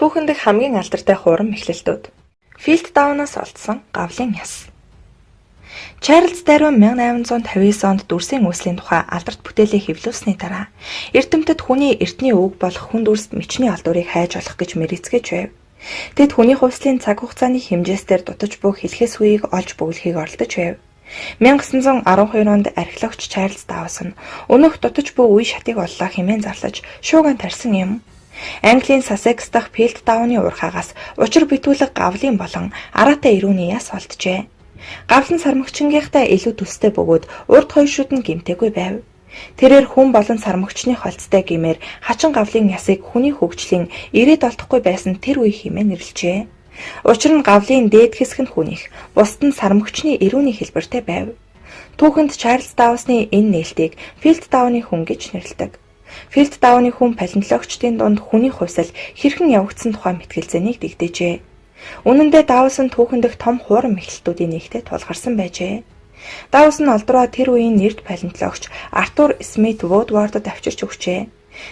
Түүхэнд дэх хамгийн алдартай хурам эхлэлтүүд. Филдтаунаас олдсон гавлын яс. Чарльз Дарвин 1859 онд дүрсийн үүслийн тухай алдарт бүтээлээ хэвлүүлсэний дараа эрдэмтэд хүний эртний үг болох хүн дүрст мичний алдуурыг хайж олох гэж мэргэцгээж байв. Тэд хүний хувьслын цаг хугацааны хэмжээсээр дутаж буй хэлхээс үеийг олж бөглөхийг оролдож байв. 1912 онд археологч Чарльз Даус нь өнөөх дутаж буй үе шатыг оллоо хэмээн зарлаж шууган тарьсан юм. Английн Сассекс дахь Филдтауны урхаагаас учир битүүлэг гавлын болон араатай ирүүний яс олджээ. Гавлан сармагчингийнхтай илүү төстэй бөгөөд урд хойшууд нь гэмтээгүй байв. Тэрээр хүн болон сармагчны холцтой гэмээр хачин гавлын ясыг хүний хөгжлийн ирээд олдохгүй байсан тэр үе хэмээн нэрлэжээ. Учир нь гавлын дээд хэсэг нь хүнийх, бусд нь сармагчны ирүүний хэлбэртэй байв. Түүхэнд Чарльз Даусны энэ нээлтийг Филдтауны хүн гэж нэрлэдэг. Филдтауны хүн палеонтологчдын дунд хүний хувьсал хэрхэн явагдсан тухай мэтгэлцээнийг дэгдээжээ. Үнэн дээр Даус нь түүхэндх том хуурам эхлэлтүүдийн нэгтэд тулгарсан байжээ. Даус нь олдроо тэр үеийн нэрд палеонтологч Артур Смит Вудвардд авчирч өгчээ.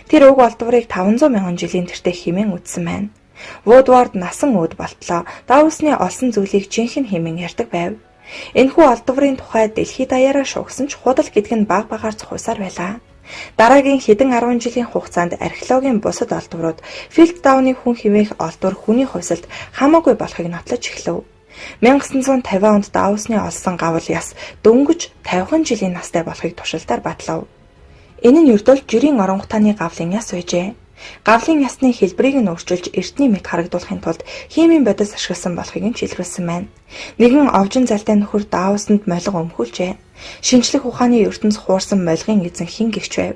Тэр уг олдврыг 500 мянган жилийн тэртээ хэмээн үзсэн байна. Вудвард насан үүд болтлоо Даусны олсон зүйлийг жинхэнэ хэмээн ярьдаг байв. Энэхүү олдврын тухай дэлхийд даяараа шугсан ч худал гэдэг нь баг багаар зохисаар байлаа. Дараагийн хэдэн 10 жилийн хугацаанд археологийн бусад олдврууд Филдтауны хүн хэмээх олдвор хүний хувьсалд хамаагүй болохыг нотлож эхлэв. 1950 онд Даусны олсон гавл яс дөнгөж 50 жилийн настай болохыг туршилтаар батлав. Энэ нь ердөө жирийн оронготааны гавлын яс байжээ. Гавлын ясны хэлбэрийг нь өөрчилж эртний мэт харагдуулахын тулд химийн бодис ашигласан болохыг нь шилжүүлсэн байна. Нэгэн овжин залтай нөхөр Даусанд молго өмхүүлжээ. Шинжлэх ухааны ертөнц хуурсан молгын эзэн хэн гэгч байв.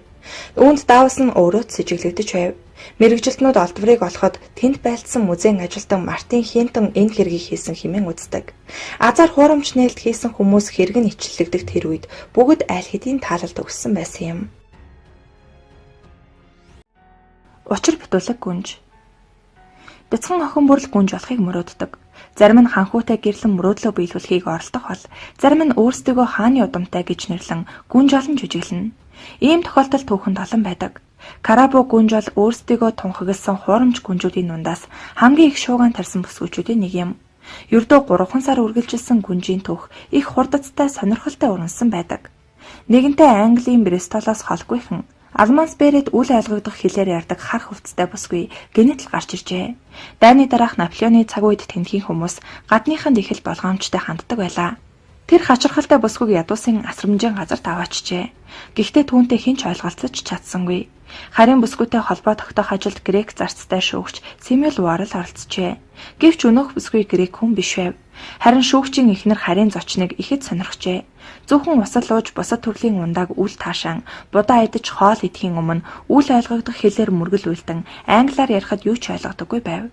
Үүнд Даус нь өөрөө сэжиглэгдэж байв. Мэргэжилтнүүд олдврыг олоход тэнд байлдсан музейн ажилтан Мартин Хинтон энэ хэргийг хийсэн хэмээн үздэг. Азар хуурамч нээлт хийсэн хүмүүс хэрэг нь ичлэгдэх тэр үед бүгд аль хэдийн таалалд өгсөн байсан юм. Учир битүүлэг гүнж. Бяцхан охин бүрл гүнж болохыг мөрөөддөг. Зарим нь ханхуутай гэрлэн мөрөөдлөө биелүүлэхийг оролдох бол зарим нь өөрсдөө хааны удамтай гэж нэрлэн гүнж олон жүжиглэнэ. Ийм тохиолдол түүхэнд олон байдаг. Карабу гүнж бол өөрсдөө тунхагласан хуурамч гүнжүүдийн дундаас хамгийн их шууган тарьсан бүсгүүчүүдийн нэг юм. Ердөө 3 сар үргэлжилсэн гүнжийн түүх их хурдцтай сонирхолтой урнасан байдаг. Нэгэнтээ Английн Бристолоос холгүйхэн Алманс Берет үл ойлгогдох хэлээр ярьдаг хар хувцастай бүсгүй генетл гарч иржээ. Дайны дараах Наполеоны цаг үед тэнхийн хүмүүс гадныханд их л болгоомжтой ханддаг байлаа. Тэр хачирхалтай бүсгүйг ядуусын асрамжийн газарт аваачжээ. Гэхдээ түүнтэй хэн ч ойлголцож чадсангүй. Харин бүсгүйтэй холбоо тогтоох ажилд грек зарцтай шүүгч Симеон Варл оролцжээ. Гэвч өнөөх бүсгүй грек хүн биш байв. Харин шүүгчийн эхнэр харийн зочныг ихэд сонирхжээ. Зөвхөн усал ууж бусад төрлийн ундааг үл таашаан будаа идэж хоол идэхийн өмнө үл ойлгогдох хэлээр мөргөл үйлдэн англиар ярихад юу ч ойлгодоггүй байв.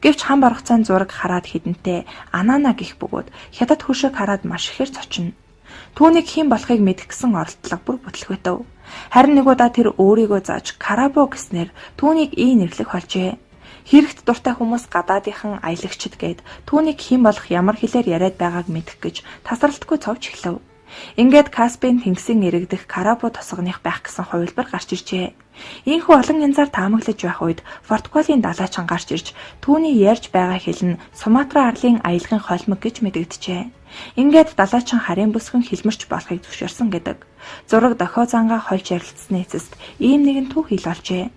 Гэвч хам баргацаан зураг хараад хідэнтэй Анана гих бөгөөд хятад хөршиг хараад маш ихээр зочино. Түүнийг хэн болохыг мэдэх гэсэн оролдлого бүр бүтлгвэтэв. Харин нэг удаа тэр өөрийгөө зааж Карабо гэснээр түүнийг нэрлэх болжээ. Хэрэгт дуртай хүмүүс гадаадынхан аялагчд гээд түүнийг хэн болох ямар хэлээр яриад байгааг мэдэх гэж тасралтгүй цовж эхлэв. Ингээд Каспийн тэнгисийн иргэдэх Карабо тосгоных байх гэсэн хувилбар гарч иржээ. Ийхүү олон янзаар таамаглаж байх үед Португалийн далайчин гарч ирж түүний ярьж байгаа хэл нь Суматра арлын аялгын холимог гэж мэдэгджээ. Ингээд далайчин харийн бүсгэн хэлмэрч болохыг зөвшөөрсөн гэдэг. Зураг дохио зангаа хольж ярилцсны эцэст ийм нэгэн түүх ил олжээ.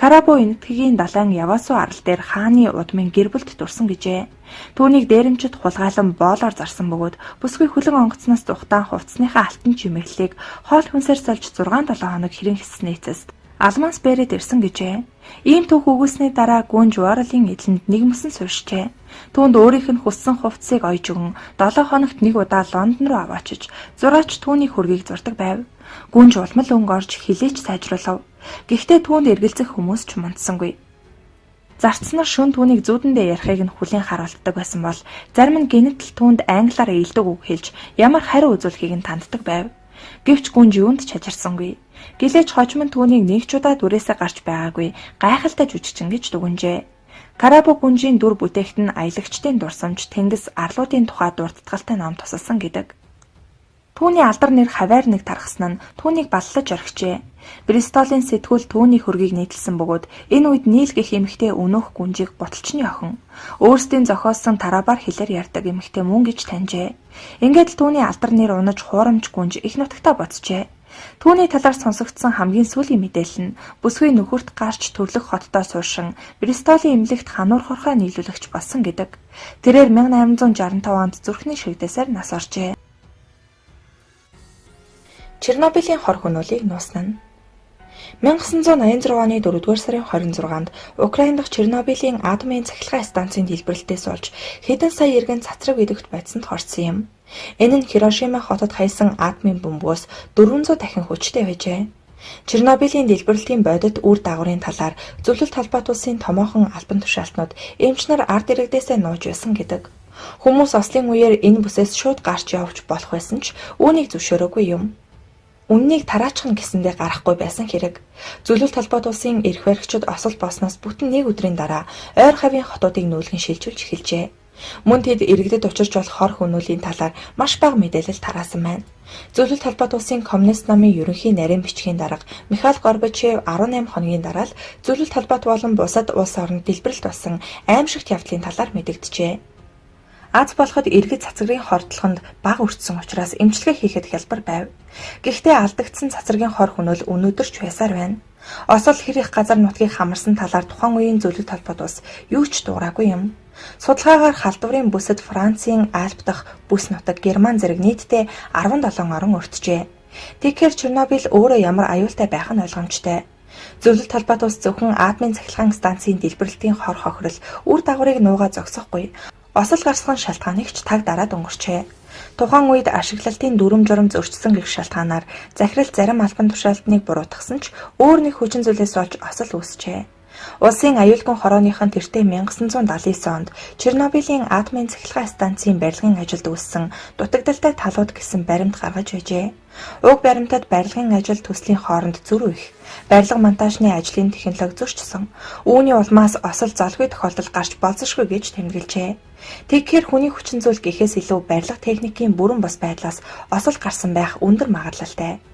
Карабо энэтхэгийн далайн Явасу арал дээр хааны удмын гэр бүлд дурсан гэжээ. Түүнийг дээрэмчид хулгайлан боолоор зарсан бөгөөд бүсгүй хүлэн онгоцноос тухтаан хувцсныхаа алтан чимэглэлийг хоол хүнсээр сольж 6-7 хоног хэрэн хийсний эцэст Алманс Берет ирсэн гэжээ. Ийм түүх өгүүлсний дараа гүнж Варлын эдлэнд нэг мөсөн суурьшжээ. Түүнд өөрийнх нь хүссэн хувцсыг ойж өгөн 7 хоногт нэг удаа Лондон руу аваачиж зураач түүний хөргийг зурдаг байв. Гүнж улмал өнгө орж хилээч сайжруулав. Гэхдээ түүнд эргэлзэх хүмүүс ч мунтсангүй. Зарцнаар шүн түүнийг зүүдэндээ ярихыг нь хүлээн харуулдаг байсан бол зарим нь генетл түүнд англиар ээлдэг үг хэлж ямар хариу үзүүлэхийг нь танддаг байв. Гэвч гүнж юунд ч чажирсангүй. Гэлээч хожим нь түүнийг нэг ч удаа дүрээсээ гарч байгаагүй гайхалтай жүжигчин гэж дүгнжээ. Карабо гүнжийн дүр бүтээгт нь аялагчдын дурсамж тэнгис арлуудын тухай дурдтгалтай ном тусалсан гэдэг. Түүний алдар нэр хаваар нэг тархсан нь түүнийг баллаж орхижээ. Бристолийн сэтгүүл түүний хөргийг нийтэлсэн бөгөөд энэ үед Нийл гэх эмэгтэй өнөөх гүнжийг буталчны охин. Өөрсдийн зохиосон тарабаар хэлээр ярьдаг эмэгтэй мөн гэж таньжээ. Ингээд л түүний алдар нэр унаж хуурамч гүнж их нутагтаа боцжээ. Түүний талаар сонсогдсон хамгийн сүүлийн мэдээлэл нь бүсгүй нөхөрт гарч төрлөх хотдоо суушин Бристолийн эмнэлэгт хануур хорхоо нийлүүлэгч болсон гэдэг. Тэрээр 1865 онд зүрхний шигдээсээр нас оржээ. Чернобылийн хор хөнөөлийг нуусан нь 1986 оны 4-р сарын 26-нд Украин дахь Чернобылийн атомын цахилгаан станцын дэлбэрэлтээс болж хэдэн сая иргэн цацраг идэгт байцсанд хорсон юм. Энэ нь Хирошима хотод хаясан атомын бөмбөгөөс 400 дахин хүчтэй байжээ. Чернобылийн дэлбэрэлтийн бодит үр дагаврын талаар Зөвлөлт холбоот улсын томоохон албан тушаалтнууд эмч нар ард иргэдээсээ нууж байсан гэдэг. Хүмүүс ослын үеэр энэ бүсээс шууд гарч явж болох байсан ч үүнийг зөвшөөрөөгүй юм. Үннийг тараачхан гэсэндээ гарахгүй байсан хэрэг. Зөвлөлт холбоот улсын эрх баригчид осол болсноос бүтэн нэг өдрийн дараа ойр хавийн хотуудыг нүүлгэн шилжүүлж эхэлжээ. Мөн тэд иргэдэд учирч болох хор хөнөөлийн талаар маш бага мэдээлэл тараасан байна. Зөвлөлт холбоот улсын коммунист намын ерөнхий нарийн бичгийн дарга Михаил Горбачев 18 хоногийн дараа л зөвлөлт холбоот болон бусад улс орнд дэлбэрэлт болсон аимшигт явдлын талаар мэдэгджээ. Аз болоход иргэд цацрагын хордлоход бага өртсөн учраас эмчилгээ хийхэд хялбар байв. Гэхдээ алдагдсан цацрагийн хор хөнөөл өнөөдөр ч байсаар байна. Осол хэр их газар нутгийг хамарсан талаар тухайн үеийн зөвлөлт холбоот ус юу ч дуураагүй юм. Судалгаагаар халдварын бүсэд Францын Альп дахь бүс нутаг Герман зэрэг нийтдээ 17 орон өртжээ. Тэгэхээр Чернобыль өөрөө ямар аюултай байх нь ойлгомжтой. Зөвлөлт холбоот ус зөвхөн атомын цахилгаан станцын дэлбэрэлтийн хор хохирол үр дагаврыг нуугаа зогсохгүй. Осол гарсган шалтгааныг ч таг дараад өнгөрчээ. Тухайн үед ашиглалтын дүрм журам зөрчсөн гэх шалтгаанаар захирал зарим албан тушаалтныг буруутгасан ч өөр нэг хүчин зүйлээс болж осол үүсчээ. Улсын аюулгүй хорооныхон тэртээ 1979 онд Чернобылийн атомын цахилгаан станцын барилгын ажилд үүссэн дутагдaltaй талууд гэсэн баримт гаргаж байжээ. Уг баримтад барилгын ажил төслийн хооронд зөрүү их, барилга монтажны ажлын технологи зөрчсөн. Үүний улмаас осол золгүй тохиолдол гарч болзошгүй гэж тэмдэглэжээ. Тэгэхээр хүний хүчин зүйл гэхээс илүү барилга техникийн бүрэн бос байдлаас осол гарсан байх өндөр магадлалтай.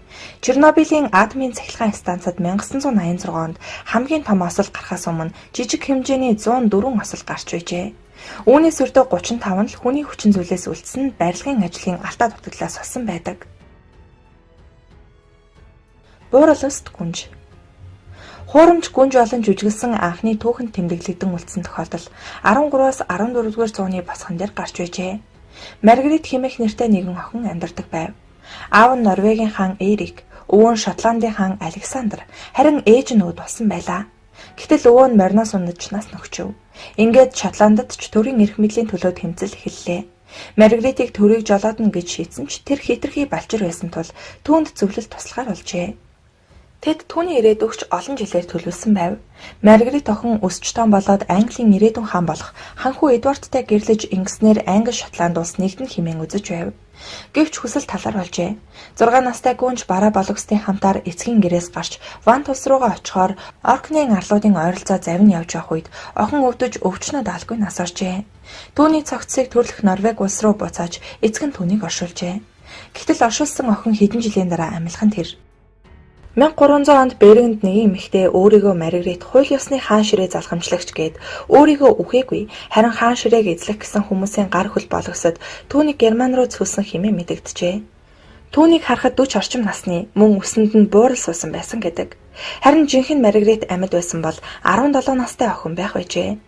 Чернобылийн атомын цахилгаан станцад 1986 онд хамгийн том осол гарахаас өмнө жижиг хэмжээний 104 осол гарч байжээ. Үүнээс өртөө 35 нь л хүний хүчин зүйлээс үлдсэн барилгын ажлын алтаа дутагдлаас болсон байдаг. Буурал өст гүнж. Хуурамч гүнж болон жүжиглсэн анхны түүхэнд тэмдэглэгдэн үлдсэн тохиолдол 13-аас 14-р зууны босгон дээр гарч байжээ. Маргарит хэмээх нэртэй нэгэн охин амьдардаг байв. Аав нь Норвегийн хаан Эрик, өвөө нь Шотландын хаан Александр, харин ээж нь өвд болсон байлаа. Гэтэл өвөө нь мориноос унаж нас нөхчөв. Ингээд Шотландд ч төрийн эрх мэдлийн төлөө тэмцэл эхэллээ. Маргаритыг төрийг жолоодно гэж шийдсэн ч тэр хитрхи балчир байсан тул түүнд зөвлөлт туслахаар болжээ. Тэд түүний ирээдүйгч олон жилээр төлөвлөсөн байв. Маргарит охин өсч том болоод Английн ирээдүйн хаан болох ханхүү Эдвардтай гэрлэж ингэснээр Англи Шотланд улс нэгдэн хэмээн үзэж байв. Гэвч хүсэл талар болжээ. 6 настай гүнж бараа бологсдын хамтаар эцгийн гэрээс гарч Ван тус руугаа очихоор Оркнын арлуудын ойролцоо завин явж явах үед охин өвдөж өвчнөд алгүй нас оржээ. Түүний цогцсыг төрлөх Норвеги улс руу буцааж эцэг нь түүнийг оршуулжээ. Гэтэл оршуулсан охин хэдэн жилийн дараа амилхан тэр 1300 онд Берлинд нэгэн эмэгтэй өөрийгөө Маргарит хууль ёсны хаан ширээ залхамжлагч гээд өөрийгөө үхээгүй харин хаан ширээг эзлэх гэсэн хүмүүсийн гар хөл болгосод түүнийг Герман руу цүүлсэн хэмээн мэдэгджээ. Түүнийг харахад 40 орчим насны мөн өсөнд нь буурал суусан байсан гэдэг. Харин жинхэнэ Маргарит амьд байсан бол 17 настай охин байх байжээ.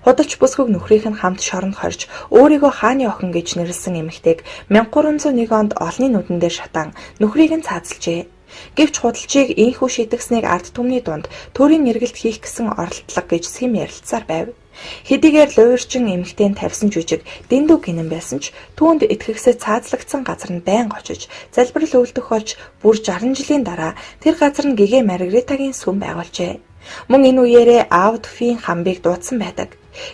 Худалч бүсгүйг нөхрийнх нь хамт шоронд хорж өөрийгөө хааны охин гэж нэрлсэн эмэгтэйг 1301 онд олны нүдэн дээр шатаан нөхрийг нь цаазалжээ. Гэвч худалчийг ийхүү шийдэгснийг ард түмний дунд төрийн нэргэлт хийх гэсэн оролдлого гэж сэм ярилцсаар байв. Хэдийгээр луурчин эмэгтэйн тавьсан жүжиг дэндүү гинэн байсан ч түүнд итгэгсээ цаазлагдсан газар нь байнга очиж залбирал үйлдэх болж бүр 60 жилийн дараа тэр газар нь гэгээ Маргаритагийн сүм байгуулжээ. Мөн энэ үеэрээ Аудфийн хамбыг дуудсан байдаг.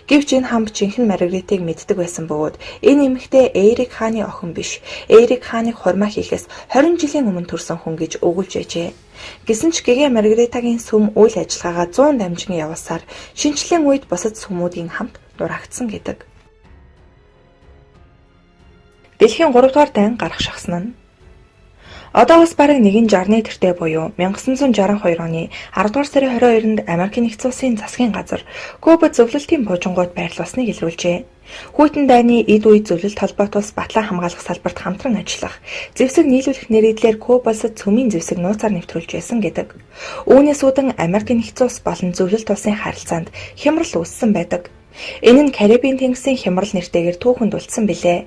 Гэвч энэ хамб жинхэнэ Маргаритыг мэддэг байсан бөгөөд энэ эмэгтэй Эрик хааны охин биш, Эрик хааныг хурмаа хийхээс 20 жилийн өмнө төрсөн хүн гэж өгүүлж байжээ. Гэсэн ч гэгээ Маргаритагийн сүм үйл ажиллагаагаа 100 дамжин явуулсаар шинжлэлийн үед бусад сүмүүдийн хамт дурагдсан гэдэг. Дэлхийн 3 дугаар дайн гарах шахсан нь Одоо бас бараг 1.60-ны тэртээ буюу 1962 оны 10 дугаар сарын 22-нд Америкийн нэгдсэн улсын засгийн газар Кубад зөвлөлтийн буужингууд байрлуулсныг илрүүлжээ. Хүйтэн дайны эд үед зөвлөлт холбоотоос батлан хамгаалах салбарт хамтран ажиллах, зэвсэг нийлүүлэх нэрийдлээр Кубаас цөмийн зэвсэг нууцаар нэвтрүүлж байсан гэдэг. Үүнээс үүдэн Америкийн нэгдсэн улс болон зөвлөлт улсын харилцаанд хямрал үүссэн байдаг. Энэ нь Карибын тэнгисийн хямрал нэртэйгээр түүхэнд үлдсэн билээ.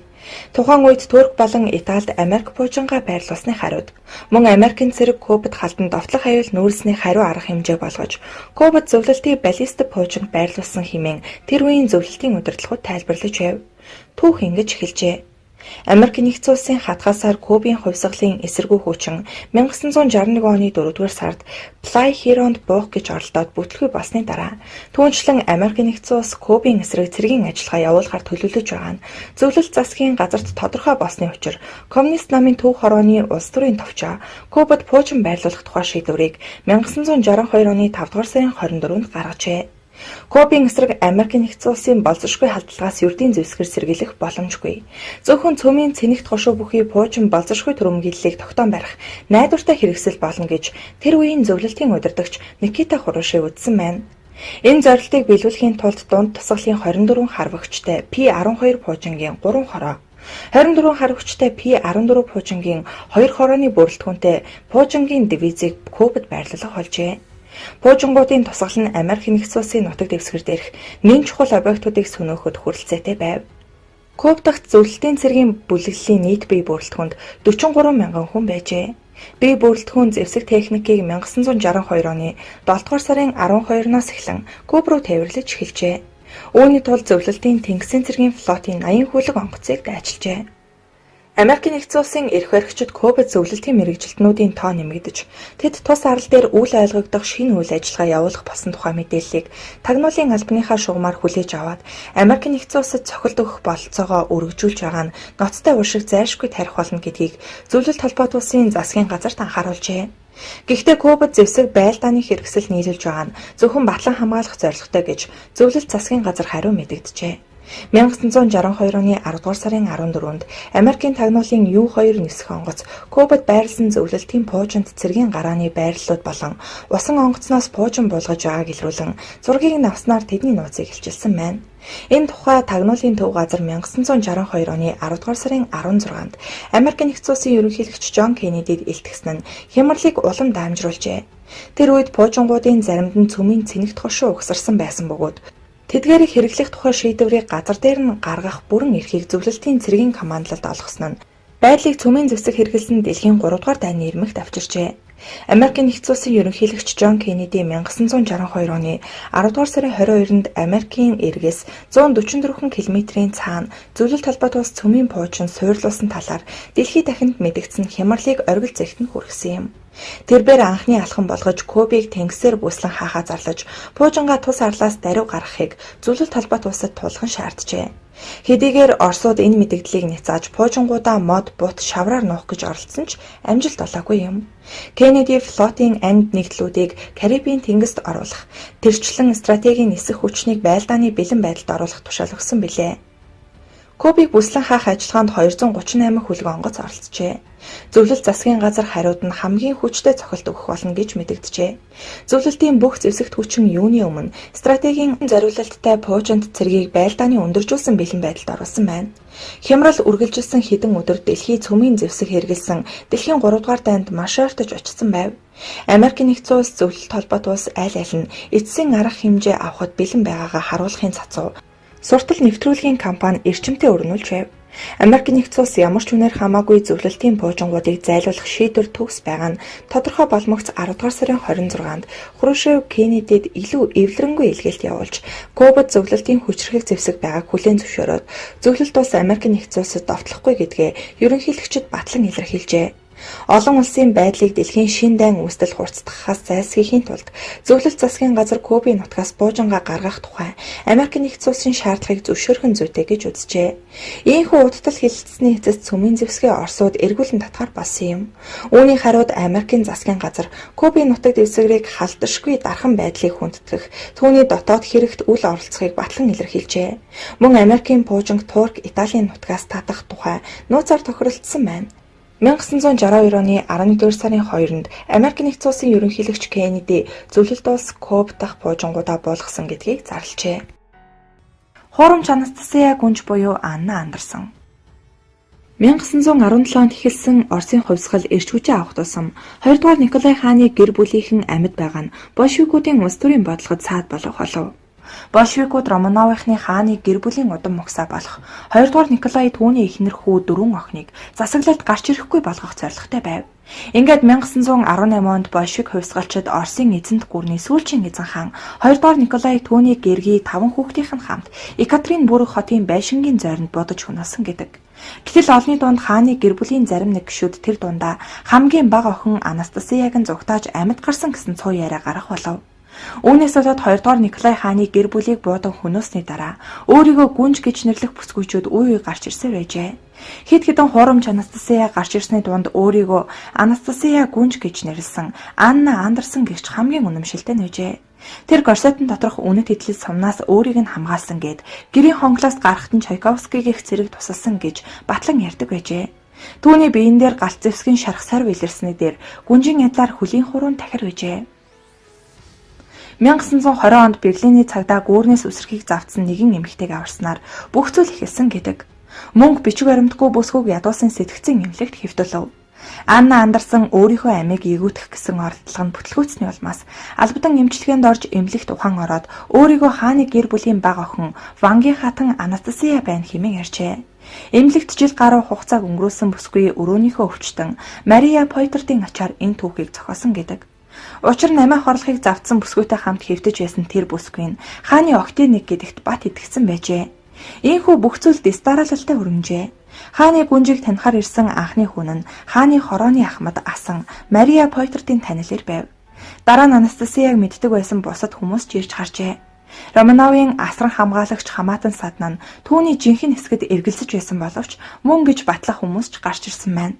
Тухайн үед Турк болон Италид Америк буужингаа байрлуулсны хариуд мөн Америкийн цэрэг Кубад халдан довтлох аюул нүүрсний хариу арга хэмжээ болгож Кубад зөвлөлтийн баллистик буужинг байрлуулсан хэмээн тэр үеийн зөвлөлтийн удирдлагууд тайлбарлаж байв. Түүх ингэж эхэлжээ. Америкийн нэгдсэн улсын хатгаасаар Кубын хувьсгалын эсэргүү хүчин 1961 оны 4-р сард Playa Giron'д буух гэж оролдоод бүтлгүй болсны дараа түүнчлэн Америкийн нэгдсэн улс Кубын эсрэг цэргийн ажиллагаа явуулахар төлөвлөж байгаа нь зөвлөлт засгийн газарт тодорхой болсны учир коммунист намын төв хорооны улс төрийн товчоо Кубад пуужин байрлуулах тухай шийдвэрийг 1962 оны 5-р сарын 24-нд гаргажээ. Кубын эсрэг Америкийн нэгдсэн улсын болзошгүй халдлагаас ердийн зэвсгэр сэргийлэх боломжгүй. Зөвхөн цөмийн цэнэгт хошуу бүхий пуужин болзошгүй түрэмгийллийг тогтоон барих найдвартай хэрэгсэл болно гэж тэр үеийн зөвлөлтийн удирдагч Никита Хрушев үзсэн байна. Энэ зорилтыг биелүүлэхийн тулд дунд тусгалын 24 харвагчтай P-12 пуужингийн 3 хороо 24 харвагчтай P-14 пуужингийн 2 хорооны бүрэлдэхүүнтэй пуужингийн дивизийг Кубад байрлуулах болжээ. Пуужингуудын тусгал нь Америкийн нэгдсэн улсын нутаг дэвсгэр дээрх нэн чухал объектуудыг сөнөөхөд хүрэлцээтэй байв. Куб дахь зөвлөлтийн цэргийн бүлэглэлийн нийт бие бүрэлдэхүүнд 43 мянган хүн байжээ. Бие бүрэлдэхүүн зэвсэг техникийг 1962 оны 7 дугаар сарын 12-наас эхлэн Куб руу тээвэрлэж эхэлжээ. Үүний тулд зөвлөлтийн тэнгисийн цэргийн флотын 80 хүлэг онгоцыг дайчилжээ. Америкийн нэгдсэн улсын эрх баригчид Кубад зөвлөлтийн мэргэжилтнүүдийн тоо нэмэгдэж, тэд тус арал дээр үйл ойлгогдох шинэ үйл ажиллагаа явуулах болсон тухай мэдээллийг тагнуулын албаныхаа шугамаар хүлээж аваад Америкийн нэгдсэн улсад цохилт өгөх бололцоогоо өргөжүүлж байгаа нь ноцтой уушиг зайлшгүй тарих болно гэдгийг зөвлөлт холбоот улсын засгийн газарт анхааруулжээ. Гэхдээ Кубад зэвсэг байлдааны хэрэгсэл нийлүүлж байгаа нь зөвхөн батлан хамгаалах зорилготой гэж зөвлөлт засгийн газар хариу мэдэгджээ. 1962 оны 10 дугаар сарын 14-нд Америкийн тагнуулын U-2 нисэх онгоц Кубад байрласан зөвлөлтийн пуужинд цэргийн гарааны байрлалууд болон усан онгоцноос пуужин буулгаж байгааг илрүүлэн зургийг навснаар тэдний нууцыг илчилсэн байна. Энэ тухай тагнуулын төв газар 1962 оны 10 дугаар сарын 16-нд Америкийн нэгдсэн улсын ерөнхийлөгч Жон Кеннедид илтгэсэн нь хямралыг улам даамжруулжээ. Тэр үед пуужингуудын заримд нь цөмийн цэнэгт хошуу угсарсан байсан бөгөөд тэдгээрийг хэрэглэх тухай шийдвэрийг газар дээр нь гаргах бүрэн эрхийг зөвлөлтийн цэргийн командлалд олгосон нь байдлыг цөмийн зэвсэг хэрэглэсэн дэлхийн 3 дугаар дайны ирмэгт авчирчээ. Америкийн нэгдсэн улсын ерөнхийлөгч Жон Кеннеди 1962 оны 10 дугаар сарын 22-нд Америкийн эргээс 144 км-ийн цаана зөвлөлт холбоот улс цөмийн пуужин суйрлуулсан талаар дэлхий дахинд мэдэгдсэн хямралыг оргил зэгтэнд хүргэсэн юм. Тэрбээр анхны алхам болгож Кубыг тэнгисээр бүслэн хаахаа зарлаж пуужингаа тус арлаас даруй гаргахыг зөвлөлт холбоот улсад тулган шаарджээ. Хэдийгээр Оросууд энэ мэдэгдлийг няцааж пуужингуудаа мод бут шавраар нуух гэж оролдсон ч амжилт олоогүй юм. Кеннеди флотын ангид нэгдлүүдийг Карибын тэнгист оруулах, тэрчлэн стратегийн нисэх хүчнийг байлдааны бэлэн байдалд оруулах тушаал өгсөн билээ. Кубыг бүслэн хаах ажиллагаанд 238 хүлэг онгоц оролцжээ. Зөвлөлт засгийн газар хариуд нь хамгийн хүчтэй цохилт өгөх болно гэж мэдэгджээ. Зөвлөлтийн бүх зэвсэгт хүчин юуны өмнө стратегийн зориулалттай пуужинд цэргийг байлдааны өндөржүүлсэн бэлэн байдалд оруулсан байна. Хямрал үргэлжилсэн хэдэн өдөр дэлхий цөмийн зэвсэг хэрэгэлсэн дэлхийн 3 дугаар дайнд маш ойртож очсон байв. Америкийн нэгдсэн улс зөвлөлт холбоот улс аль аль нь эцсийн арга хэмжээ авахд бэлэн байгаагаа харуулахын цацуу суртал нэвтрүүлгийн кампани эрчимтэй өрнүүлж байв. Америкийн нэгдсэн улс ямар ч үнээр хамаагүй зөвлөлтийн пуужингуудыг зайлуулах шийдвэр төгс байгаа нь тодорхой болмогц 10 дугаар сарын 26-нд Хрушев Кеннедид илүү эвлэрэнгүй илгээлт явуулж Кубад зөвлөлтийн хүчрхэг зэвсэг байгааг хүлээн зөвшөөрөөд зөвлөлт улс Америкийн нэгдсэн улсад довтлохгүй гэдгээ ерөнхийлөгчид батлан илэрхийлжээ. Олон улсын байдлыг дэлхийн шин дайн үүсдэл хурцдахаас зайлсхийхийн тулд зөвлөлт засгийн газар Кубын нутгаас пуужингаа гаргах тухай Америкийн нэгдсэн улсын шаардлагыг зөвшөөрөх зүйтэй гэж үзжээ. Ийхүү удтал хэлэлцсэний эцэст цөмийн зэвсгээ Оросууд эргүүлэн татгаар болсон юм. Үүний хариуд Америкийн засгийн газар Кубын нутаг дэвсгэрийг халдашгүй дархан байдлыг хүндэтгэх, түүний дотоод хэрэгт үл оролцохыг батлан илэрхийлжээ. Мөн Америкийн пуужинг Турк, Италийн нутгаас татах тухай нууцаар тохиролцсон байна. 1962 оны 11-р сарын 2-нд Америк нэгдсэн улсын ерөнхийлөгч Кеннеди зөвлөлт улс Куб дахь буужингуудаа буулгасан гэдгийг зарлажээ. Хуурамч Анастасия гүнж буюу Анна Андерсон 1917 онд эхэлсэн Оросын хувьсгал эрч хүчээ авах тусам 2 дугаар Николай хааны гэр бүлийнхэн амьд байгаа нь большевикуудын улс төрийн бодлогод саад болох болов. Большевикууд Романовыхны хааны гэр бүлийн удам мөхсаа болох 2 дугаар Николай түүний эхнэр хүү 4 охиныг засаглалд гарч ирэхгүй болгох зорилготой байв. Ингээд 1918 онд большевик хувьсгалчид Оросын эзэнт гүрний сүүлчийн эзэн хаан 2 дугаар Николай түүний гэргий 5 хүүхдийнх нь хамт Екатерин бүрэг хотын байшингийн зойронд бодож хөнөөсөн гэдэг. Гэтэл олонний дунд хааны гэр бүлийн зарим нэг гишүүд тэр дундаа хамгийн бага охин Анастасияг нь зугтааж амьд гарсан гэсэн цуу яриа гарах болов. Үүнээс болоод 2 дугаар Николай хааны гэр бүлийг буудан хөнөөсний дараа өөрийгөө гүнж гэж нэрлэх бүсгүйчүүд үе гарч ирсээр байжээ. Хэд хэдэн хуурамч Анастасия гарч ирсний дунд өөрийгөө Анастасия гүнж гэж нэрлсэн Анна Андерсон гэгч хамгийн үнэмшилтэй нэжээ. Тэр Горсетын доторх үнэт хэдлэл сумнаас өөрийг нь хамгаалсан гэд гэрийн хонглоос гарахт нь Чайковский гэх зэрэг тусалсан гэж батлан ярьдаг байжээ. Түүний биен дээр галт зэвсгийн шарх сар илэрсний дээр гүнжин ядлаар хөлийн хуруунд тахир байжээ. 1920 онд Берлиний цагдаа гүүрнээс үсрэхийг завдсан нэгэн эмэгтэйг аварснаар бүх зүйл эхэлсэн гэдэг. Мөнгө бичиг баримтгүй бүсгүйг ядуусан сэтгцэн эмнэлэгт хэвтүүлв. Анна Андерсон өөрийнхөө амийг ээгүүтэх гэсэн оролдлого нь бүтлгүүцний улмаас албадан эмчилгээнд орж эмнэлэгт ухаан ороод өөрийгөө хааны гэр бүлийн бага охин Вангийн хатан Анастасия байна хэмээн ярьжээ. Эмнэлэгт жил гаруй хугацааг өнгөрүүлсэн бүсгүй өрөөнийхөө өвчтөн Мария Пойтертийн ачаар энэ түүхийг зохиосон гэдэг. Учир нь амиа хорлохыг завдсан бүсгүйтэй хамт хэвтэж байсан тэр бүсгүй нь хааны октийн нэг гэдэгт бат итгэсэн байжээ. Ийхүү бүх зүйл дистаралалтай өрнөжээ. Хааны гүнжийг танихаар ирсэн анхны хүн нь хааны хорооны ахмад асан Мария Пойтертийн танилэр байв. Дараа нь Анастасияг мэддэг байсан бусад хүмүүс ч ирж харжээ. Романовын асран хамгаалагч Хамаатан Садна нь түүний жинхэнэ хэсгэд эргэлзэж байсан боловч мөн гэж батлах хүмүүс ч гарч ирсэн байна.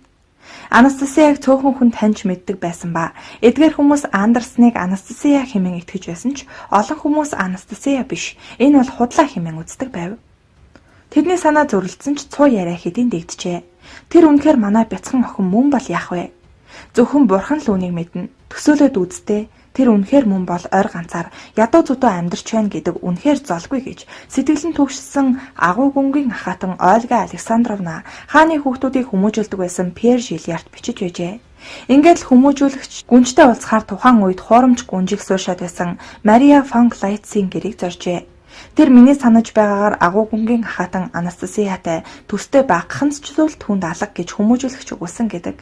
Анастасияг цөөхөн хүн таньж мэддэг байсан ба эдгээр хүмүүс Андерсныг Анастасия хэмээн итгэж байсан ч олон хүмүүс Анастасия биш энэ бол худлаа хэмээн үздэг байв. Тэдний санаа зөрөлдсөн ч цуу яриа хэдийн дэгджээ. Тэр үнэхээр манай бяцхан охин мөн бол яах вэ? Зөвхөн бурхан л үнийг мэднэ. Төсөөлөд үзтээ. Тэр үнэхээр мөн бол ойр ганцаар ядуу зүдөө амьдарч байна гэдэг үнэхээр золгүй гэж сэтгэлэн түгшсэн агуу гүнгийн ахатан Ольга Александровна хааны хүүхдүүдийг хүмүүжүүлдэг байсан Пьер Жилярд бичиж байжээ. Ингээд л хүмүүжүүлэгч гүнжтэй уулзахаар тухайн үед хуурамч гүнжийг сууршаад байсан Мария фон Клайцийн гэрийг зоржээ. Тэр миний санаж байгаагаар агуу гүнгийн ахатан Анастасиятай төстэй багахан ч зүйл түүнд алга гэж хүмүүжүүлэгч өгүүлсэн гэдэг.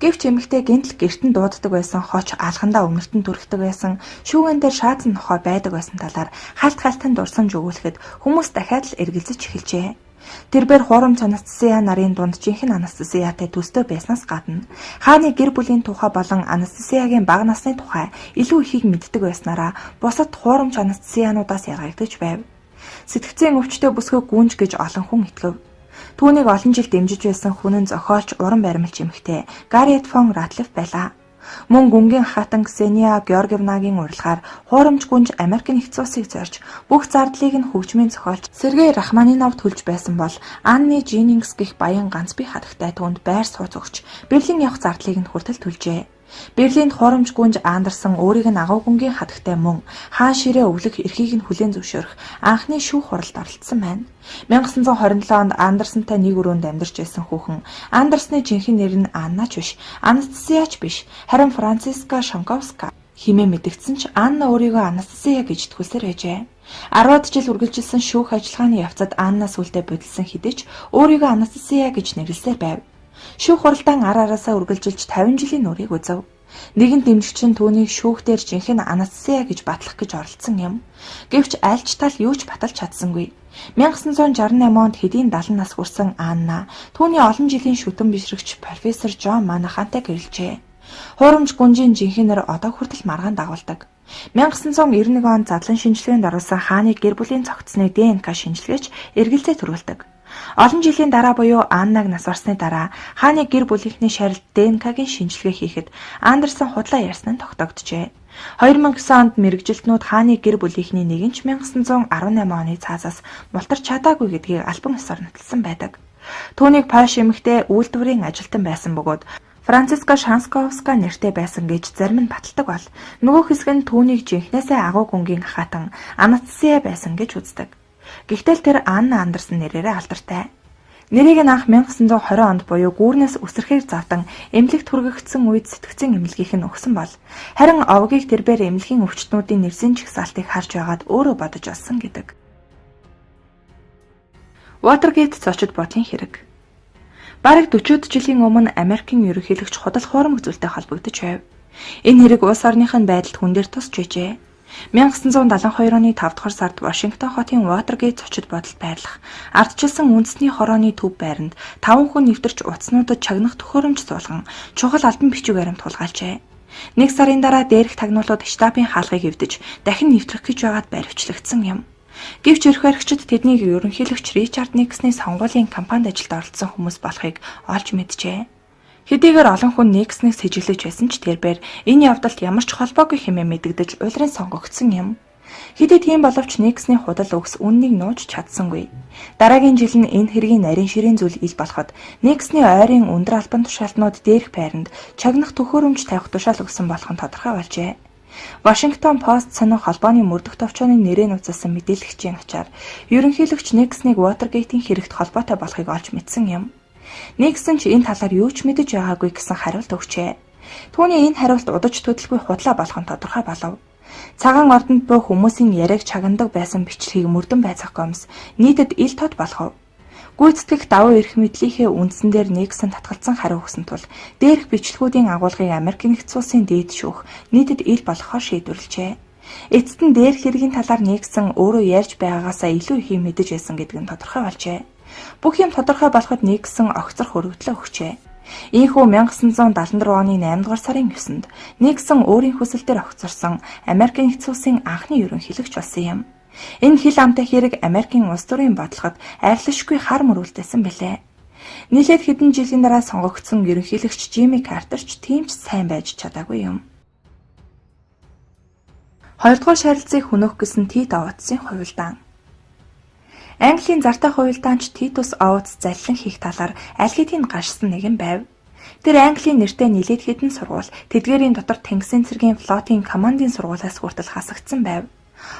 Гэвч эмэгтэй гинтл гэртэн дууддаг байсан хоч алхандаа өмнөлтөнд дүрхдэг байсан шүүгэн дээр шаазан нохой байдаг байсан талаар хальтан дурсамж өгүүлэхэд хүмүүс дахиад л эргэлзэж эхэлжээ. Тэрээр хуурамч Анастасия нарын дунд жинхэнэ Анастасиятай төстэй байснаас гадна хааны гэр бүлийн тухай болон Анастасиягийн бага насны тухай илүү ихийг мэддэг байснараа бусад хуурамч Анастасиануудаас ялгагдаж байв. Сэтгцийн өвчтөе бүсгүй гүнж гэж олон хүн итгэв. Түүнийг олон жил дэмжиж байсан хүн нь зохиолч уран баримлч эмэгтэй Гарриет фон Ратлиф байлаа. Мөн гүнгийн хатан Ксения Георгиевнагийн урилгаар хуурамч гүнж Америк нэгдсэн улсыг зорж бүх зардлыг нь хөгжмийн зохиолч Сергей Рахманинов төлж байсан бол Анни Дженнингс гэх баян ганц бие хатагтай түүнд байр сууц өгч Берлин явах зардлыг нь хүртэл төлжээ. Берлинд хуурамч гүнж Андерсон өөрийг нь агуу гүнгийн хатагтай мөн хаан ширээ өвлөх эрхийг нь хүлээн зөвшөөрөх анхны шүүх хуралд оролцсон байна. 1927 онд Андерсонтай нэг өрөөнд амьдарч байсан хүүхэн Андерсны жинхэнэ нэр нь Анна ч биш, Анастасия ч биш, харин Франциска Шанковска хэмээн мэдэгдсэн ч Анна өөрийгөө Анастасия гэж итгүүлсээр байжээ. 10-ад жил үргэлжилсэн шүүх ажиллагааны явцад Анна сүлдээ бодилсан хэдий ч өөрийгөө Анастасия гэж нэрлсээр байв. Шүүх хуралдаан араасаа үргэлжилж 50 жилийн нүрийг үзв. Нэгэн дэмжигч нь түүнийг шүүх дээр жинхэнэ Анастасия гэж батлах гэж оролдсон юм. Гэвч аль ч тал юу ч баталж чадсангүй. 1968 онд хэдийн 70 нас хүрсэн Анна түүний олон жилийн шүтэн бишрэгч профессор Жон Манахантай гэрэлжээ. Хуурамч гүнжийн жинхэнээр одоо хүртэл маргаан дагуулдаг. 1991 онд задлан шинжилгээнд оруулсан хааны гэр бүлийн цогцсны ДНК шинжилгээч эргэлзээ төрүүлдэг. Олон жилийн дараа буюу Аннаг нас барсны дараа хааны гэр бүлийнхний шарилт ДНК-гийн шинжилгээ хийхэд Андерсон худлаа ярьсан нь тогтогджээ. 2009 онд мэрэгжилтнүүд хааны гэр бүлийнхний нэг нь 1918 оны цаазаас мултарч чадаагүй гэдгийг албан ёсоор нотолсон байдаг. Түүнийг Польш эмэгтэй үйлдвэрийн ажилтан байсан бөгөөд Франциска Шансковска нэртэй байсан гэж зарим нь баталдаг бол нөгөө хэсэг нь түүнийг жинхнээсээ агуу гүнгийн хатан Анастасия байсан гэж үздэг. Гэхдээ тэр Анна Андерсон нэрээрээ алдартай. Нэрийг нь анх 1920 онд буюу гүүрнээс үсрэхээр завдан эмнэлэгт хүргэгдсэн үед сэтгцэн эмнэлгийнх нь өгсөн бол харин овгийг тэрбээр эмнэлгийн өвчтнүүдийн нэрсийн чагсаалтыг харж байгаад өөрөө бодож олсон гэдэг. Watergate зочид бодлын хэрэг. Бараг 40 жилийн өмнө Америкийн ерөнхийлөгч худал хуурмаг зүйлтэй холбогдож байв. Энэ хэрэг улс орных нь байдалд хүн дээр тусч байжээ. 1972 оны 5 дугаар сард Вашингтон хотын Watergate зочид бодолд байрлах ардчилсан үндэсний хорооны төв байранд 5 хүн нэвтэрч утаснуудад чагнах төхөөрөмж суулган чухал албан бичиг баримт тулгаалжээ. Нэг сарын дараа дээрх тагнуулууд штабын хаалгыг эвдэж дахин нэвтрэх гэж байгаад баривчлагдсан юм. Гэвч эрх баригчид тэднийг ерөнхийлөгч Ричард Никсны сонгуулийн кампанид ажилд оролцсон хүмүүс болохыг олж мэджээ. Хэдийгээр олон хүн Никснийг сэжиглэж байсан ч тэрээр энэ явдалт ямар ч холбоогүй хэмээн мэдэгдэж улиран сонгогдсон юм. Хэдий тийм боловч Никсны худал үгс үннийг нууж чадсангүй. Дараагийн жил нь энэ хэргийн нарийн ширийн зүйл ил болоход Никсны ойрын өндөр албан тушаалтнууд дээрх байранд чагнах төхөөрөмж тавих тушаал өгсөн болох нь тодорхой болжээ. Вашингтон Пост сонин холбооны мөрдөх товчооны нэрээр нууцсан мэдээлэгчийн ачаар ерөнхийлөгч Никснийг Watergate-ийн хэрэгт холбоотой болохыг олж мэдсэн юм. Никсон ч энэ талаар юу ч мэдэж байгаагүй гэсэн хариулт өгчээ. Түүний энэ хариулт удаж төдөлгүй худлаа болох нь тодорхой болов. Цагаан ордонд буй хүмүүсийн яриаг чагнадаг байсан бичлэгийг мөрдөн байцаахгүй юмс нийтэд ил тод болох. Гүйцэтгэх давуу эрх мэдлийнхээ үндсэн дээр Никсон татгалзсан хариу өгсөн тул дээрх бичлэгүүдийн агуулгыг Америкийн нэгдсэн улсын дээд шүүх нийтэд ил болохоо шийдвэрлэжээ. Эцэст нь дээрх хэргийн талаар Никсон өөрөө ярьж байгаагаасаа илүү их юм мэдэж байсан гэдэг нь тодорхой болжээ. Бүх юм тодорхой болоход Никсон огцрох өргөдлөө өгчээ. Ийхүү 1974 оны 8 дугаар сарын 9-нд Никсон өөрийн хүсэлтээр огцорсон Америкийн нэгдсэн улсын анхны ерөнхийлөгч болсон юм. Энэ хил амтай хэрэг Америкийн улс төрийн бодлогод арилшгүй хар мөрүүлдсэн билээ. Нийлээд хэдэн жилийн дараа сонгогдсон ерөнхийлөгч Жимми Картер ч тийм ч сайн байж чадаагүй юм. 2 дугаар шарилцыг хөнөөх гэсэн Тит Оутсын хувилдаан. Английн зартай хувилдаанч Титус Оутс заллин хийх талаар аль хэдийн гашсан нэгэн байв. Тэр Английн нэртэй нэлээд хэдэн сургууль, тэдгээрийн дотор Тэнгисийн цэргийн флотын командын сургуулиас хүртэл хасагдсан байв.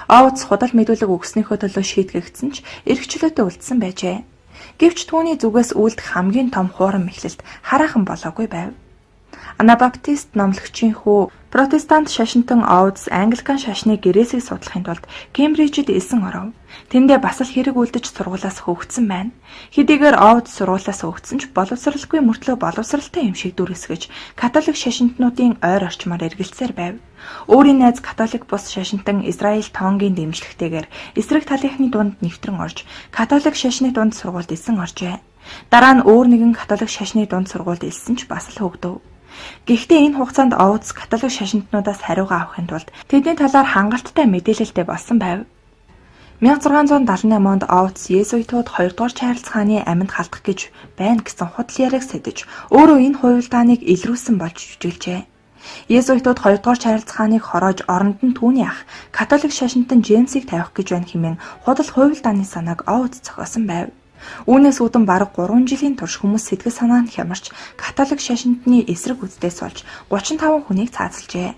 Оутс худал мэдүүлэг өгснөөхөө төлөө шийдэгдсэн ч эрхчлөөтэй үлдсэн байжээ. Гэвч түүний зүгээс үлдэх хамгийн том хуурам эхлэлт хараахан болоогүй байв. Анабаптист номлогчийн хүү Протестант шашинтан Оутс Англикан шашны гэрээсийг судлахын тулд Кембрижид элсэн оров. Тэндээ бас л хэрэг үлдэж сургуулиас хөөгдсөн байна. Хэдийгээр Оутс сургуулиас хөөгдсөн ч боловсралгүй мөртлөө боловсралтай юм шиг дүрсгэж католик шашинтнуудын ойр орчмоор эргэлзээр байв. Өөрийн найз католик бус шашинтан Израиль Тонгийн дэмжлэгтэйгээр эсрэг талынхны дунд нэвтрэн орж католик шашны дунд сургуульд элсэн оржээ. Дараа нь өөр нэгэн католик шашны дунд сургуульд элсэн ч бас л хөөгдөв. Гэхдээ энэ хугацаанд Оутс католик шашинтнуудаас хариугаа авахын тулд тэдний талаар хангалттай мэдээлэлтэй болсон байв. 1678 онд Оутс Есүитүүд 2 дугаар Чарльз хааны амьд халдах гэж байна гэсэн худал яриаг сэтэж өөрөө энэ хувилдааныг илрүүлсэн болж жүжиглжээ. Есүитүүд 2 дугаар Чарльз хааныг хороож оронд нь түүний ах католик шашинтан Джеймсийг тавих гэж байна хэмээн худал хувилдааны санааг Оутс зохиосон байв. Үүнээс үүдэн бараг 3 жилийн турш хүмүүс сэтгэл санаа нь хямарч католик шашинтны эсрэг үздээс болж 35 хүнийг цаазалжээ.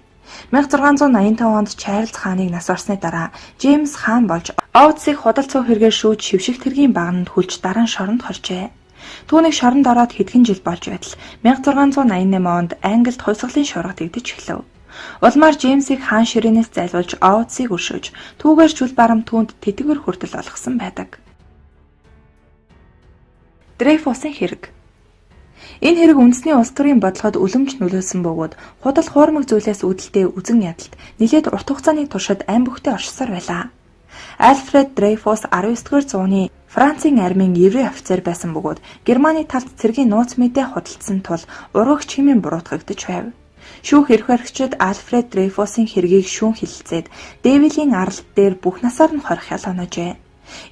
1685 онд Чарльз хааныг нас барсны дараа Джеймс хаан болж Оутсыг худал цуу хэрэгээр шүүж шившиг тэргийн багнанд хүлж дараа нь шоронд хоржээ. Түүнийг шоронд ороод хэдхэн жил болж байтал 1688 онд Англид хувьсгалын шуурга тэгдэж эхлэв. Улмаар Джеймсийг хаан ширээнээс зайлуулж Оутсыг өршөөж түүгээр чүл барам түүнд тэтгэвэр хүртэл олгосон байдаг. Дрейфусын хэрэг. Энэ хэрэг үндэсний улс төрийн бодлогод үлэмж нөлөөлсөн бөгөөд худал хуурмаг зүйлээс үүдэлтэй үзэн ядалт нэлээд урт хугацааны туршид айн бүхтэй оршсоор байлаа. Альфред Дрейфус 19-р зууны Францын армийн еврей офицер байсан бөгөөд Германы талд цэргийн нууц мэдээ худалдсан тул урагч хэмээн буруутгагдж байв. Шүүх эрх баригчид Альфред Дрейфусын хэргийг шүүн хэлэлцээд Дэвилийн аралд дээр бүх насаар нь хорих ял оноожээ.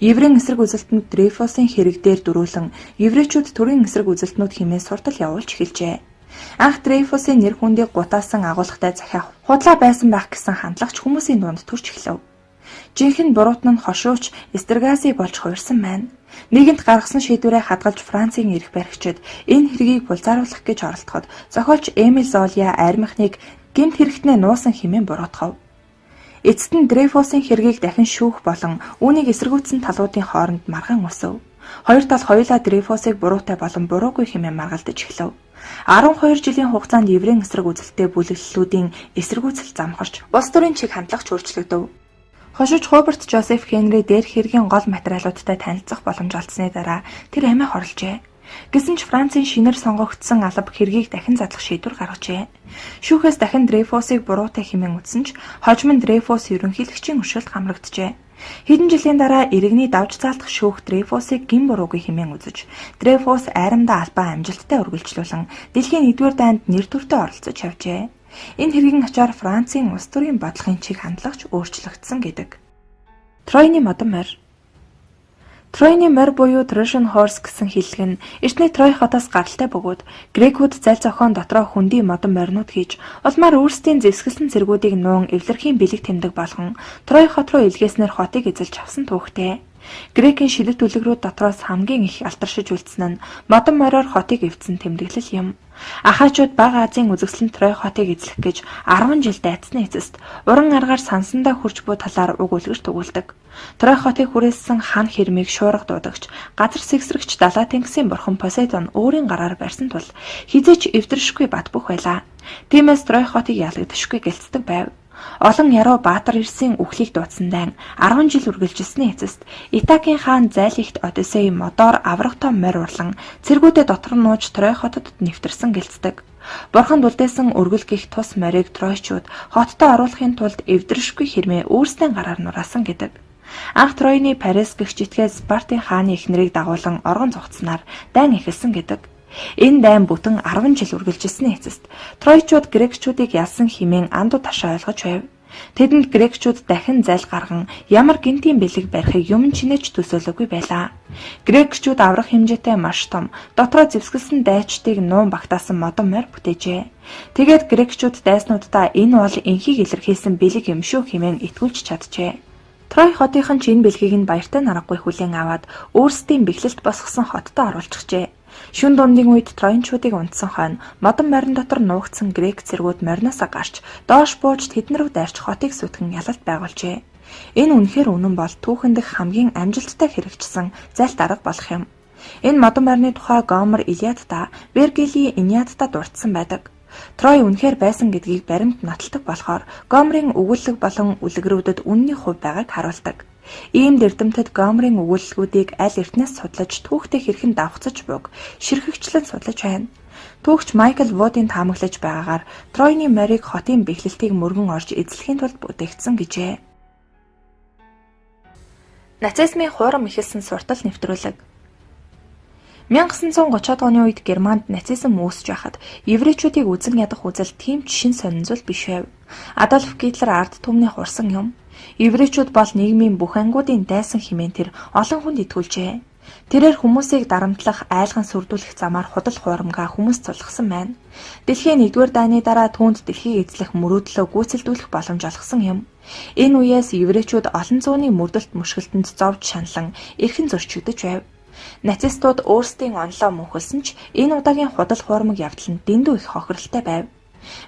Еврейн эсрэг үзэлтэнд Дрейфусын хэрэг дээр дөрүүлэн еврейчүүд төрийн эсрэг үзэлтнүүд хэмээн суртал явуулж эхэлжээ. Анх Дрейфусын нэр хүндийг гутаасан агуулгатай захиах худлаа байсан байх гэсэн хандлагч хүмүүсийн дунд төрж эхлэв. Жинхэнэ буруутан нь хошууч Эстергази болж хуурсан байна. Нийгэмд гаргасан шийдвэрээ хадгалж Францын эрх баригчид энэ хэргийг булзааруулах гэж оролдоход зохиолч Эмиль Золя армихныг гэмт хэрэгтнээ нуусан хэмээн буруутгав. Эцэст нь Дрейфусийн хэргийг дахин шүүх болон үүнийг эсэргүүцсэн талуудын хооронд маргаан өсөв. Хоёр тал хоёулаа Дрейфусыг буруутай болон буруугүй хэмээн маргалдаж эхлэв. 12 жилийн хугацаанд еврейн эсрэг үзэлтэй бүлэглэлүүдийн эсэргүүцэл замхарч улс төрийн чиг хандлагч өөрчлөгдөв. Хошууч Хоберт Жозеф Хенри дээрх хэргийн гол материалуудтай танилцах боломж олдсны дараа тэр амиа хорлжээ. Гэсэн ч Францын шинээр сонгогдсон алба хэргийг дахин задлах шийдвэр гаргажээ. Шүүхээс дахин Дрейфусыг буруутай хэмээн үзсэн ч хожим нь Дрейфус ерөнхийлөгчийн өршөлд хамрагджээ. Хэдэн жилийн дараа иргэний давж заалдах шүүх Дрейфусыг гин буруугүй хэмээн үзэж, Дрейфус айрамдаа албаа амжилттай үргэлжлүүлэн дэлхийн 1-р дайнд нэр төртөө оролцож явжээ. Энэ хэргийн ачаар Францын улс төрийн бодлогын чиг хандлагч өөрчлөгдсөн гэдэг. Тройны модон морь. Тройны морь буюу Trojan Horse гэсэн хэллэг нь эртний Трой хотоос гаралтай бөгөөд грекүүд заль зохион дотроо хүндий модон моринууд хийж улмаар өөрсдийн зэвсгэлсэн цэргүүдийг нуун эвлэрхийн бэлэг тэмдэг болгон Трой хот руу илгээснээр хотыг эзэлж авсан түүхтэй. Грекийн шилэг түлэгрүүд дотроос хамгийн их алдаршиж үлдсэн нь модон мориор хотыг эвдсэн тэмдэглэл юм. Ахаачууд Бага Азийн үзэсгэлэн Трой хотыг эзлэх гэж 10 жил дайцсны эцэст уран аргаар сансандаа хурж буй талаар уг үлгэрт өгүүлдэг. Трой хотыг хүрээссэн хан хэрмийг шуурга дуудагч, газар сэгсрэгч далай тэнгисийн бурхан Посейдон өөрийн гараар барьсан тул хизээч эвдэршгүй бат бөх байлаа. Тиймээс Трой хотыг ялагдашгүй гэлцдэг байв. Олон яруу баатар ирсийн үхлийг дуудсан дайн 10 жил үргэлжилсэний эцэст Итакийн хаан зайлигт Одиссей модоор аврах том морь урлан цэргүүдэд дотор нууж Трой хотод нэвтэрсэн гэлцдэг. Бурхан үлдээсэн өргөл гих тус морийг тройчууд хоттой оруулахын тулд эвдэршгүй хэрмээ өөрсдийн гараар нураасан гэдэг. Анх Тройны Парис гих житгээс Спартын хааны эхнэрийг дагуулan оргон зогцснаар дайн эхэлсэн гэдэг. Энэ дайн бүтэн 10 жил үргэлжилсэний эцэст Тройчууд грекчүүдийг ялсан хэмээн андуу ташаа ойлгож байв. Тэдэнд грекчүүд дахин зайл гарган ямар гинтийн бэлэг барихыг юм чинээч төсөөлөөгүй байлаа. Грекчүүд аврах хэмжээтэй маш том, дотроо зэвсгэлсэн дайчдыг нуун багтаасан модон морь бүтээжээ. Тэгээд грекчүүд дайснуудаа энэ бол энхийг илэрхийлсэн бэлэг юм шүү хэмээн итгүүлж чаджээ. Трой хотынхан ч энэ бэлгийг нь баяртай наргагүй хүлээн аваад өөрсдийн бэхлэлт босгосон хоттой оруулчихжээ. Шүн дундын үед Троянчуудыг унтсан хойно модон морин дотор нуугдсан грек цэргүүд мориноосоо гарч доош бууж тэднэр рүү дайрч хотыг сүтгэн ялалт байгуулжээ. Энэ үнэхээр үнэн бол түүхэн дэх хамгийн амжилттай хэрэгжсэн зайлт арга болох юм. Энэ модон морины тухай Гомер Илиадта, Вергилийн Энеадта дурдсан байдаг. Трой үнэхээр байсан гэдгийг баримт нотолдог болохоор Гомерийн өгүүлэг болон үлгэрүүдэд үнний хувь байгааг харуулдаг. Ийм дэрдэмтэд Гомерийн өгүүлэлгүүдийг аль эртнээс судлаж түүхтэй хэрхэн давхцаж буг ширхэгчлэн судлаж байна. Түүхч Майкл Вудын таамаглаж байгаагаар Тройны морийг хотын бэхлэлтийг мөргөн орж эзлэхийн тулд бүтээгдсэн гэжээ. Нацизмын хуурам ихэлсэн суртал нэвтрүүлэг. 1930-аад оны үед Германд нацизм үүсэж байхад еврейчүүдийг үзэн ядах үзэл тийм ч шин сонинзул биш байв. Адольф Гитлер ард түмний хурсан юм. Еврейчүүд бол нийгмийн бүх ангуудын дайсан хэмээн тэр олон хүнд итгүүлжээ. Тэрээр хүмүүсийг дарамтлах, айлган сүрдүүлэх замаар худал хуурмгаа хүмүүс цулгасан байна. Дэлхийн 1-р дайны дараа түүнд дэлхийг эзлэх мөрөөдлөө гүйцэлдүүлэх боломж олгосон юм. Энэ үеэс еврейчүүд олон зууны мөрдөлт мөшгөлтөнд зовж шаналан эрхэн зөрчигдөж байв. Нацистууд өөрсдийн онлоо мөнхөлсөн ч энэ удаагийн худал хуурмаг явдал нь дэндүү их хохиролтой байв.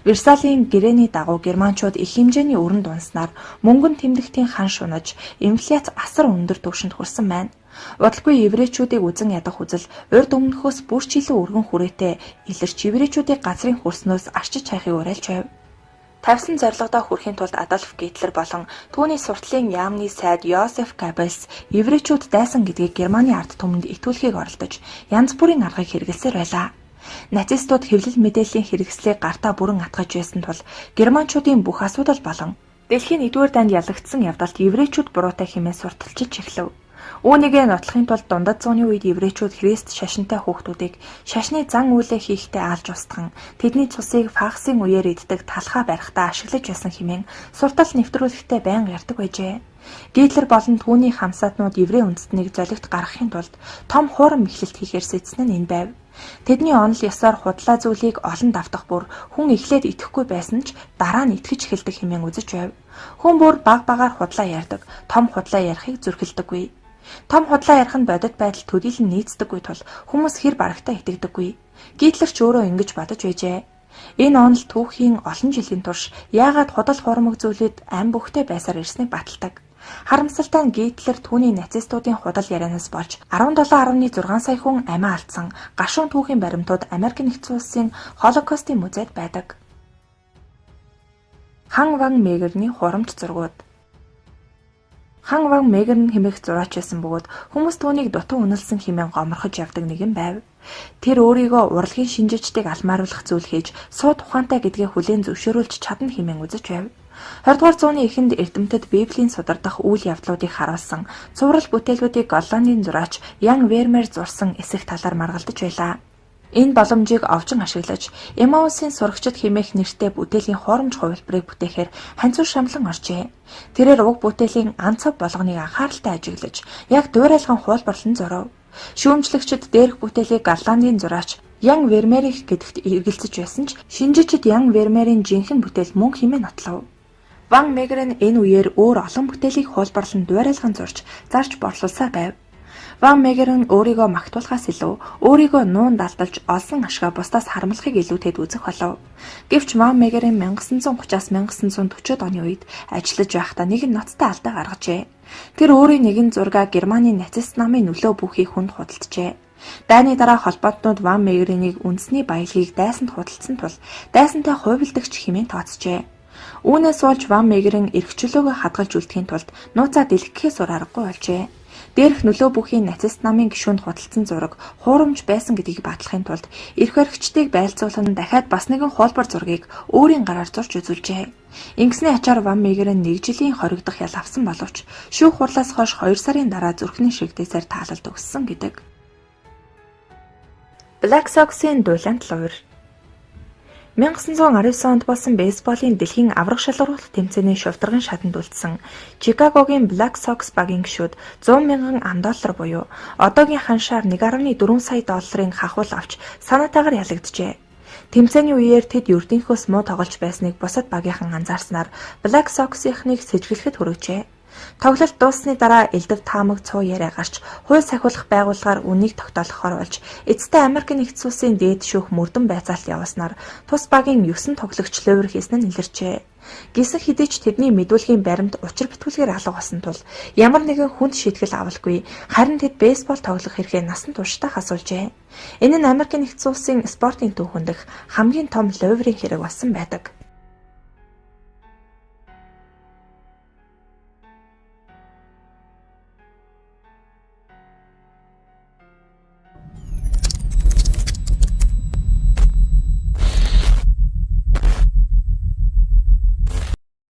Версалийн гэрээний дагуу германчууд их хэмжээний өрн дунснаар мөнгөн тэмдэгтийн хан шунаж, инфляц асар өндөр түвшинд хүрсэн байна. Удалгүй еврейчүүдийг үзэн ядах үзэл урд өмнөхөөс бүр ч илүү өргөн хүрээтэй илэрч еврейчүүдийг газрын хөрснөөс арчиж хайхыг уриалж байв. Тавьсан зорилгодоо хүрэхийн тулд Адольф Гитлер болон түүний суртлын яамны сайд Йозеф Геббельс еврейчүүд дайсан гэдгийг Германы ард түмэнд итгүүлэхийг оролдож янз бүрийн аргыг хэрэглэсээр байлаа. Нацистууд хэвлэл мэдээллийн хэрэгслийг гартаа бүрэн атгаж байсан тул германчуудын бүх асуудал болон дэлхийн 1-р дайнд ялагдсан явдалт еврейчүүд буруутай хэмээн сурталчилж эхлэв. Үүнийгээ нотлохын тулд дундад зууны үед еврейчүүд Христ шашинтай хүүхдүүдийг шашны зан үйлээ хийхдээ алж устган тэдний цусыг фагсын үеэр иддэг талхаа барихтаа ашиглаж байсан хэмээн суртал нэвтрүүлэгтээ байнга ярьдаг байжээ. Гитлер болон түүний хамсаатнууд еврей үндэстнийг золигт гаргахын тулд том хуурам мэхлэлт хийхээр сэцсэн нь энэ байв. Тэдний онол ёсоор худлаа зүйлийг олон давтах бүр хүн эхлээд итгэхгүй байсан ч дараа нь итгэж эхэлдэг хэмээн үзэж байв. Хүн бүр баг багаар худлаа ярьдаг, том худлаа ярихыг зүрхэлдэггүй. Том худлаа ярих нь бодит байдал төдийлөн нийцдэггүй тул хүмүүс хэр барагтаа итгэдэггүй. Гитлер ч өөрөө ингэж бодож байжээ. Энэ онол түүхийн олон жилийн турш яагаад худал хуурмаг зүйлүүд ам бүхтэй байсаар ирснийг баталдаг. Харамсалтай нь Гитлер түүний нацистуудын худал ярианаас болж 17.6 сая хүн амиа алдсан гашуун түүхийн баримтууд Америк нэгдсэн улсын Холокостын музейд байдаг. Хан Ван Мегерний хурамч зургууд. Хан Ван Мегер хэмээх зураач байсан бөгөөд хүмүүс түүнийг дутуу үнэлсэн хэмээн гоморхож явдаг нэгэн байв. Тэр өөрийгөө урлагийн шинжээчдийг алмааруулах зүйл хийж сууд ухаантай гэдгээ хүлээн зөвшөөрүүлж чадна хэмээн үзэж байв. 20 дугаар зууны эхэнд эрдэмтэд Библийн судардах үйл явдлуудыг харуулсан цуврал бүтээлүүдийг Голландын зураач Ян Вермеер зурсан эсэх талаар маргалдаж байлаа. Энэ боломжийг овжин ашиглаж Эмаусын сурагчид хэмээх нэртэй бүтээлийн хуурамч хувилбарыг бүтээхээр ханцуу шамлан оржээ. Тэрээр уг бүтээлийн анцав болгоныг анхааралтай ажиглаж яг дуурайлган хуулбарлан зурав. Шүүмжлэгчид дээрх бүтээлийг Голландын зураач Ян Вермеерих гэдэгт эргэлзэж байсан ч шинжээчид Ян Вермеерийн жинхэнэ бүтээл мөн хэмээн нотлов. Ван Мегер нь энэ үеэр өөр олон бүтээлийг хуулбарлан дуурайлган зурж зарж борлуулсаар байв. Ван Мегер нь өөрийгөө магтуулахаас илүү өөрийгөө нуун далдалж олсон ашгаа бусдаас харамлахыг илүүтэд үзэх болов. Гэвч Ван Мегерийн 1930-аас 1940-од оны үед ажиллаж байхдаа нэгэн ноцтой алдаа гаргажээ. Тэр өөрийн нэгэн зургаа Германы нацист намын нөлөө бүхий хүнд худалджээ. Дайны дараа холбоотнууд Ван Мегерийг үндэсний баялагийг дайсанд худалдсан тул дайсантай хувилдагч хэмээн тооцжээ. Үүнээс болж Ван Мегерийн эрх чөлөөгөө хадгалж үлдэхийн тулд нууцаа дэлгэхээс өр аргагүй болжээ. Дээрх нөлөө бүхий нацист намын гишүүнд худалдсан зураг хуурамч байсан гэдгийг батлахын тулд эрх баригчдыг байлцуулан дахиад бас нэгэн хуулбар зургийг өөрийн гараар зурж үзүүлжээ. Ингэсний ачаар Ван Мегер нь 1 жилийн хоригдох ял авсан боловч шүүх хурлаас хойш 2 сарын дараа зүрхний шигдээсээр таалалд өгсөн гэдэг. Black Sox-ын дулаант лувир. 1919 онд болсон бейсболын дэлхийн аврах шалгаруулах тэмцээний шувдарган шатанд үлдсэн Чикагогийн Black Sox багийн гишүүд 100,000 $100 буюу одоогийн ханшаар 1.4 сая долларын хахуул авч санаатаагаар ялагджээ. Тэмцээний үеэр тэд ердийнхөөс муу тоглож байсныг бусад багийнхан анзаарснаар Black Sox-ийнхнийг сэжиглэхэд хүргэжээ. Тоглолт дууссаны дараа элдв таамаг цуу яриа гарч хууль сахиулах байгууллагаар үнийг тогтоолохоор болж эцэстээ Америк нэгдсэн улсын дээд шүүх мөрдөн байцаалт явуулснаар тус багийн 9 тоглогч лувир хийсэн нь илэрчээ. Гисэн хэдий ч тэдний мэдүүлгийн баримт учир бүтгүүлгээр алга болсон тул ямар нэгэн хүнд шийтгэл авалгүй харин тэд бейсбол тоглох хэрэгээ насан туршдаа асуулжээ. Энэ нь Америк нэгдсэн улсын спортын түүхэнд хамгийн том лувирын хэрэг болсон байдаг.